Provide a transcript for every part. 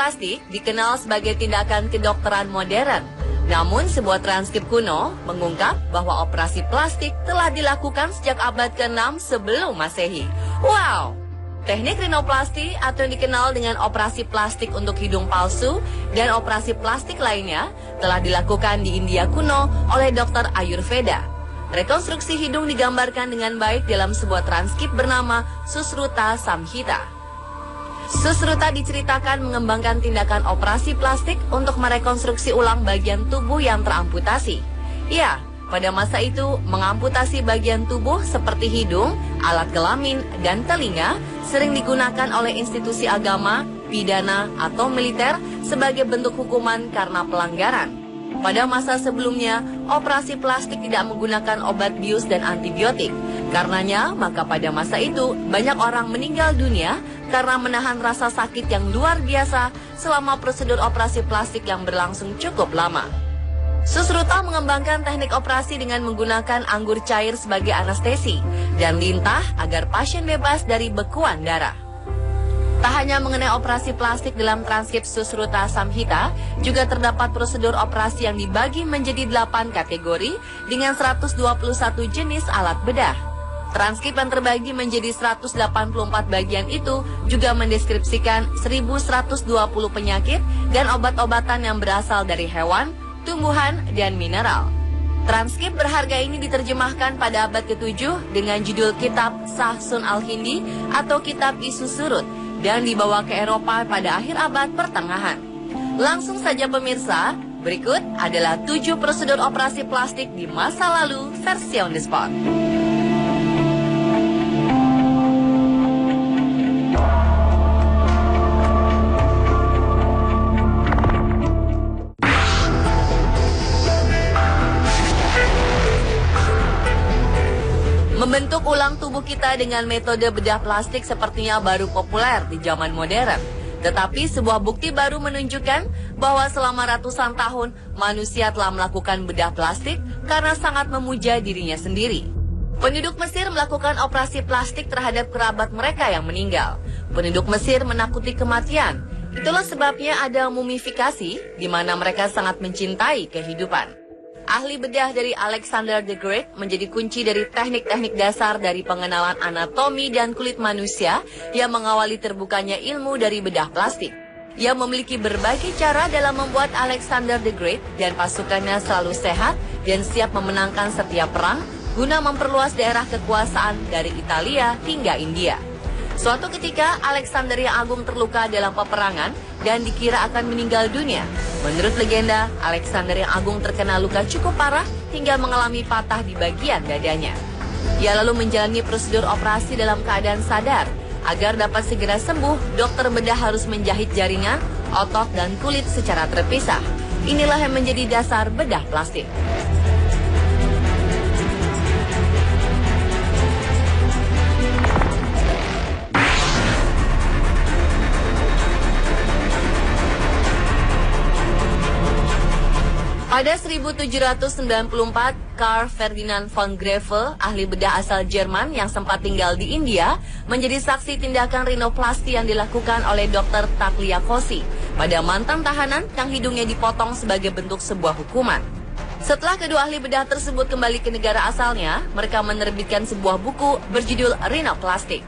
rinoplastik dikenal sebagai tindakan kedokteran modern. Namun sebuah transkrip kuno mengungkap bahwa operasi plastik telah dilakukan sejak abad ke-6 sebelum Masehi. Wow! Teknik rinoplasti atau yang dikenal dengan operasi plastik untuk hidung palsu dan operasi plastik lainnya telah dilakukan di India kuno oleh Dr. Ayurveda. Rekonstruksi hidung digambarkan dengan baik dalam sebuah transkrip bernama Susruta Samhita. Susruta diceritakan mengembangkan tindakan operasi plastik untuk merekonstruksi ulang bagian tubuh yang teramputasi. Ya, pada masa itu, mengamputasi bagian tubuh seperti hidung, alat kelamin, dan telinga sering digunakan oleh institusi agama, pidana, atau militer sebagai bentuk hukuman karena pelanggaran. Pada masa sebelumnya, operasi plastik tidak menggunakan obat bius dan antibiotik. Karenanya, maka pada masa itu, banyak orang meninggal dunia karena menahan rasa sakit yang luar biasa selama prosedur operasi plastik yang berlangsung cukup lama. Susruta mengembangkan teknik operasi dengan menggunakan anggur cair sebagai anestesi dan lintah agar pasien bebas dari bekuan darah. Tak hanya mengenai operasi plastik dalam transkrip Susruta Samhita, juga terdapat prosedur operasi yang dibagi menjadi 8 kategori dengan 121 jenis alat bedah. Transkrip yang terbagi menjadi 184 bagian itu juga mendeskripsikan 1120 penyakit dan obat-obatan yang berasal dari hewan, tumbuhan, dan mineral. Transkrip berharga ini diterjemahkan pada abad ke-7 dengan judul Kitab Sahsun Al-Hindi atau Kitab Isu Surut dan dibawa ke Eropa pada akhir abad pertengahan. Langsung saja pemirsa, berikut adalah 7 prosedur operasi plastik di masa lalu versi on the spot. Membentuk ulang tubuh kita dengan metode bedah plastik sepertinya baru populer di zaman modern. Tetapi sebuah bukti baru menunjukkan bahwa selama ratusan tahun manusia telah melakukan bedah plastik karena sangat memuja dirinya sendiri. Penduduk Mesir melakukan operasi plastik terhadap kerabat mereka yang meninggal. Penduduk Mesir menakuti kematian. Itulah sebabnya ada mumifikasi di mana mereka sangat mencintai kehidupan. Ahli bedah dari Alexander the Great menjadi kunci dari teknik-teknik dasar dari pengenalan anatomi dan kulit manusia yang mengawali terbukanya ilmu dari bedah plastik. Ia memiliki berbagai cara dalam membuat Alexander the Great dan pasukannya selalu sehat dan siap memenangkan setiap perang guna memperluas daerah kekuasaan dari Italia hingga India. Suatu ketika, Alexander yang Agung terluka dalam peperangan dan dikira akan meninggal dunia. Menurut legenda, Alexander yang Agung terkena luka cukup parah hingga mengalami patah di bagian dadanya. Ia lalu menjalani prosedur operasi dalam keadaan sadar. Agar dapat segera sembuh, dokter bedah harus menjahit jaringan, otot, dan kulit secara terpisah. Inilah yang menjadi dasar bedah plastik. Pada 1794, Karl Ferdinand von Graefe, ahli bedah asal Jerman yang sempat tinggal di India, menjadi saksi tindakan rinoplasti yang dilakukan oleh Dr. Tagliacozzi pada mantan tahanan yang hidungnya dipotong sebagai bentuk sebuah hukuman. Setelah kedua ahli bedah tersebut kembali ke negara asalnya, mereka menerbitkan sebuah buku berjudul Rinoplastik.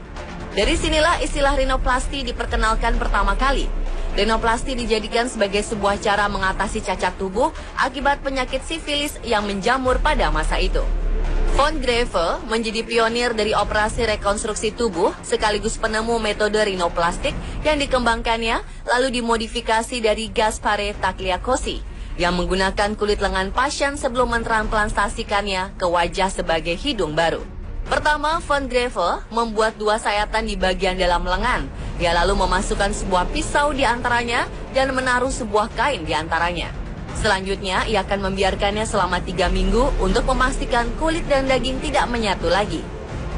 Dari sinilah istilah rinoplasti diperkenalkan pertama kali. Rinoplasti dijadikan sebagai sebuah cara mengatasi cacat tubuh akibat penyakit sifilis yang menjamur pada masa itu. Von Graefe menjadi pionir dari operasi rekonstruksi tubuh sekaligus penemu metode rinoplastik yang dikembangkannya lalu dimodifikasi dari Gaspare Tagliacozzi yang menggunakan kulit lengan pasien sebelum mentransplantasikannya ke wajah sebagai hidung baru. Pertama, Von Graefe membuat 2 sayatan di bagian dalam lengan. Dia lalu memasukkan sebuah pisau di antaranya dan menaruh sebuah kain di antaranya. Selanjutnya, ia akan membiarkannya selama 3 minggu untuk memastikan kulit dan daging tidak menyatu lagi.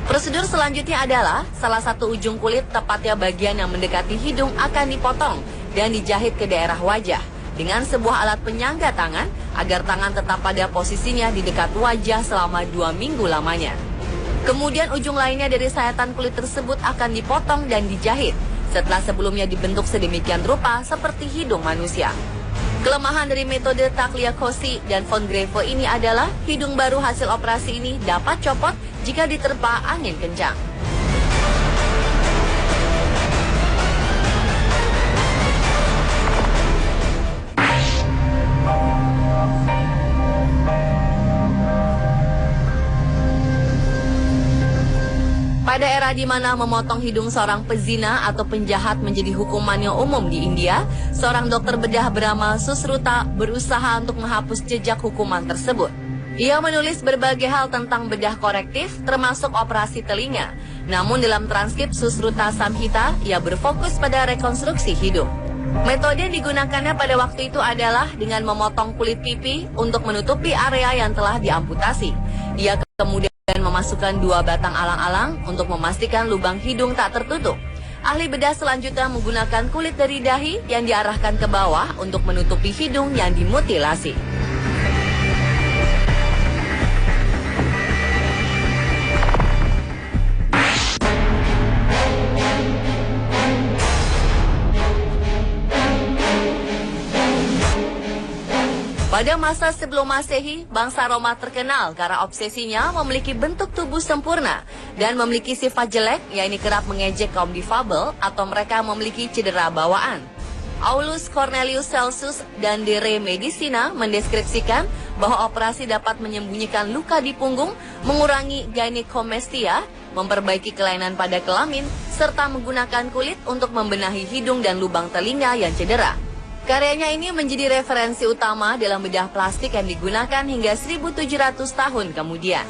Prosedur selanjutnya adalah salah satu ujung kulit, tepatnya bagian yang mendekati hidung, akan dipotong dan dijahit ke daerah wajah dengan sebuah alat penyangga tangan agar tangan tetap pada posisinya di dekat wajah selama 2 minggu lamanya. Kemudian ujung lainnya dari sayatan kulit tersebut akan dipotong dan dijahit. setelah sebelumnya dibentuk sedemikian rupa seperti hidung manusia. Kelemahan dari metode Tagliacozzi dan von Greve ini adalah hidung baru hasil operasi ini dapat copot jika diterpa angin kencang. Pada era di mana memotong hidung seorang pezina atau penjahat menjadi hukuman yang umum di India, seorang dokter bedah bernama Susruta berusaha untuk menghapus jejak hukuman tersebut. Ia menulis berbagai hal tentang bedah korektif, termasuk operasi telinga. Namun dalam transkrip Susruta Samhita, ia berfokus pada rekonstruksi hidung. Metode yang digunakannya pada waktu itu adalah dengan memotong kulit pipi untuk menutupi area yang telah diamputasi. Ia kemudian memasukkan 2 batang alang-alang untuk memastikan lubang hidung tak tertutup. Ahli bedah selanjutnya menggunakan kulit dari dahi yang diarahkan ke bawah untuk menutupi hidung yang dimutilasi. Pada masa sebelum Masehi, bangsa Roma terkenal karena obsesinya memiliki bentuk tubuh sempurna dan memiliki sifat jelek, yaitu kerap mengejek kaum difabel atau mereka memiliki cedera bawaan. Aulus Cornelius Celsus dan De Re Medicina mendeskripsikan bahwa operasi dapat menyembunyikan luka di punggung, mengurangi gynecomastia, memperbaiki kelainan pada kelamin, serta menggunakan kulit untuk membenahi hidung dan lubang telinga yang cedera. Karyanya ini menjadi referensi utama dalam bedah plastik yang digunakan hingga 1700 tahun kemudian.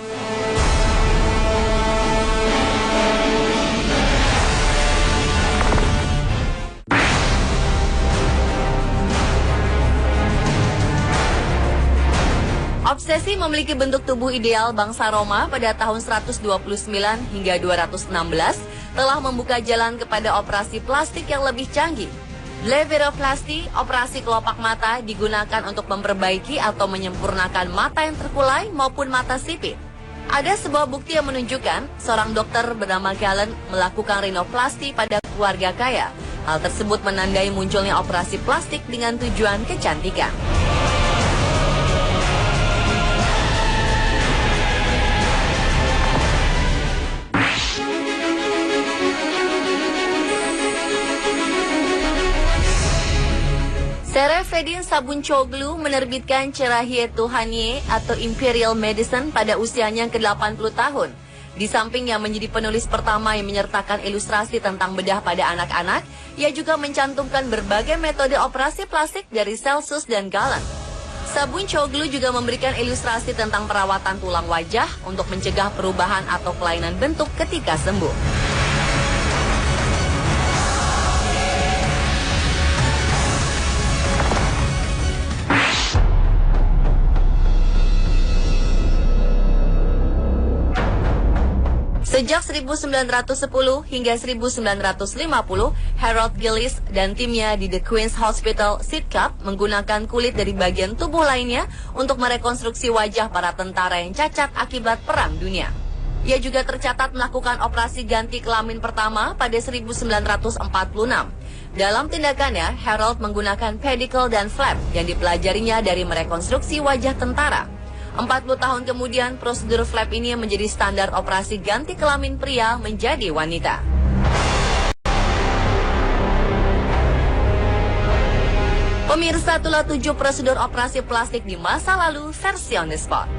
Obsesi memiliki bentuk tubuh ideal bangsa Roma pada tahun 129 hingga 216 telah membuka jalan kepada operasi plastik yang lebih canggih. Blepharoplasty, operasi kelopak mata, digunakan untuk memperbaiki atau menyempurnakan mata yang terkulai maupun mata sipit. Ada sebuah bukti yang menunjukkan seorang dokter bernama Galen melakukan rhinoplasty pada keluarga kaya. Hal tersebut menandai munculnya operasi plastik dengan tujuan kecantikan. Serefedin Sabuncuoglu menerbitkan Cerahietuhanie atau Imperial Medicine pada usianya ke-80 tahun. Di samping yang menjadi penulis pertama yang menyertakan ilustrasi tentang bedah pada anak-anak, ia juga mencantumkan berbagai metode operasi plastik dari Celsus dan Galen. Sabuncuoglu juga memberikan ilustrasi tentang perawatan tulang wajah untuk mencegah perubahan atau kelainan bentuk ketika sembuh. Sejak 1910 hingga 1950, Harold Gillis dan timnya di The Queen's Hospital, Sidcup menggunakan kulit dari bagian tubuh lainnya untuk merekonstruksi wajah para tentara yang cacat akibat Perang Dunia. Ia juga tercatat melakukan operasi ganti kelamin pertama pada 1946. Dalam tindakannya, Harold menggunakan pedicle dan flap yang dipelajarinya dari merekonstruksi wajah tentara. 40 tahun kemudian, prosedur flap ini menjadi standar operasi ganti kelamin pria menjadi wanita. Pemirsa, itulah 7 prosedur operasi plastik di masa lalu versi on the spot.